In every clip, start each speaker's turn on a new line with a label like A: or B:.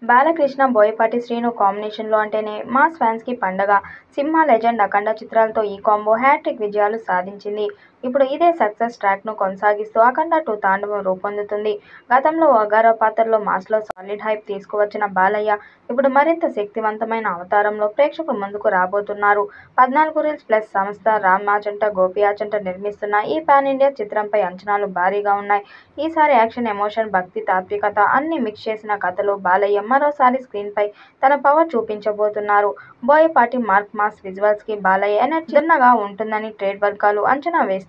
A: బాలకృష్ణ, బోయపాటి శ్రీను కాంబినేషన్లో అంటేనే మాస్ ఫ్యాన్స్కి పండగ. సింహ, లెజెండ్, అఖండ చిత్రాలతో ఈ కాంబో హ్యాట్రిక్ విజయాలు సాధించింది. ఇప్పుడు ఇదే సక్సెస్ ట్రాక్ను కొనసాగిస్తూ అఖండ 2 తాండవం రూపొందుతుంది. గతంలో అగారో పాత్రలో మాస్లో సాలిడ్ హైప్ తీసుకువచ్చిన బాలయ్య ఇప్పుడు మరింత శక్తివంతమైన అవతారంలో ప్రేక్షకుల ముందుకు రాబోతున్నారు. 14 రీల్స్ ప్లస్ సంస్థ రామ్ ఆచంట, గోపి ఆచంట నిర్మిస్తున్న ఈ పాన్ ఇండియా చిత్రంపై అంచనాలు భారీగా ఉన్నాయి. ఈసారి యాక్షన్, ఎమోషన్, భక్తి, తాత్వికత అన్నీ మిక్స్ చేసిన కథలో బాలయ్య మరోసారి స్క్రీన్పై తన పవర్ చూపించబోతున్నారు. బోయపాటి మార్క్ మాస్ విజువల్స్కి బాలయ్య ఎనర్జీ భిన్నగా ఉంటుందని ట్రేడ్ వర్గాలు అంచనా వేస్తున్నాయి.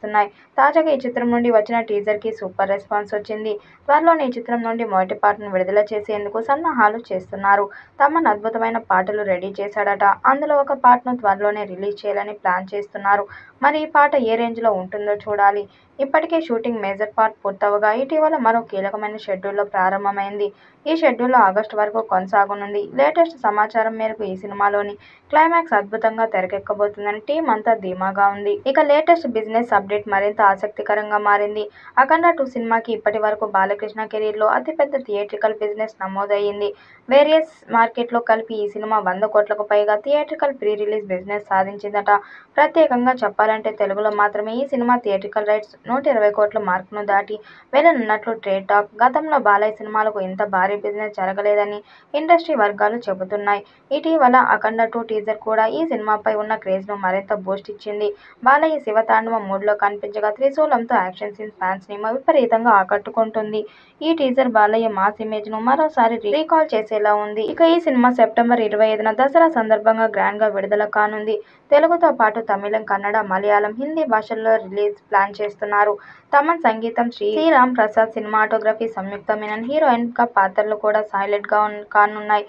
A: తాజాగా ఈ చిత్రం నుండి వచ్చిన టీజర్కి సూపర్ రెస్పాన్స్ వచ్చింది. త్వరలోనే ఈ చిత్రం నుండి మొదటి పాటను విడుదల చేసేందుకు సన్నాహాలు చేస్తున్నారు. తమన్ అద్భుతమైన పాటలు రెడీ చేశాడట. అందులో ఒక పాటను త్వరలోనే రిలీజ్ చేయాలని ప్లాన్ చేస్తున్నారు. మరి ఈ పాట ఏ రేంజ్లో ఉంటుందో చూడాలి. ఇప్పటికే షూటింగ్ మేజర్ పార్ట్ పూర్తవగా ఇటీవల మరో కీలకమైన షెడ్యూల్లో ప్రారంభమైంది. ఈ షెడ్యూల్లో ఆగస్టు వరకు కొనసాగనుంది. లేటెస్ట్ సమాచారం మేరకు ఈ సినిమాలోని క్లైమాక్స్ అద్భుతంగా తెరకెక్కబోతుందని టీం అంతా ధీమాగా ఉంది. ఇక లేటెస్ట్ బిజినెస్ అప్డేట్ మరింత ఆసక్తికరంగా మారింది. అఖండ 2 సినిమాకి ఇప్పటి వరకు బాలకృష్ణ కెరీర్లో అతిపెద్ద థియేట్రికల్ బిజినెస్ నమోదయ్యింది. వేరియస్ మార్కెట్లో కలిపి ఈ సినిమా 100 కోట్లకు పైగా థియేట్రికల్ ప్రీ రిలీజ్ బిజినెస్ సాధించిందట. ప్రత్యేకంగా చెప్పాలంటే తెలుగులో మాత్రమే ఈ సినిమా థియేట్రికల్ రైట్స్ 120 కోట్ల మార్కును దాటి వెళ్లనున్నట్లు ట్రేడ్ టాక్. గతంలో బాలయ్య సినిమాలకు ఇంత భారీ బిజినెస్ జరగలేదని ఇండస్ట్రీ వర్గాలు చెబుతున్నాయి. ఇటీవల అఖండ 2 టీజర్ కూడా ఈ సినిమాపై ఉన్న క్రేజ్ను మరింత బూస్ట్ ఇచ్చింది. బాలయ్య శివతాండవం మూడ్లో కనిపించగా త్రిశూలంతో యాక్షన్ సీన్ ఫ్యాన్స్ని విపరీతంగా ఆకట్టుకుంటుంది. ఈ టీజర్ బాలయ్య మాస్ ఇమేజ్ను మరోసారి రీకాల్ చేసేలా ఉంది. ఇక ఈ సినిమా సెప్టెంబర్ 25న దసరా సందర్భంగా గ్రాండ్గా విడుదల కానుంది. తెలుగుతో పాటు తమిళం, కన్నడ, మలయాళం, హిందీ భాషల్లో రిలీజ్ ప్లాన్ చేస్తున్నారు. తమన్ సంగీతం, శ్రీరామ్ ప్రసాద్ సినిమాటోగ్రఫీ, సంయుక్త మీనన్ హీరోయిన్గా పాత్రలు కూడా హైలైట్గా కానున్నాయి.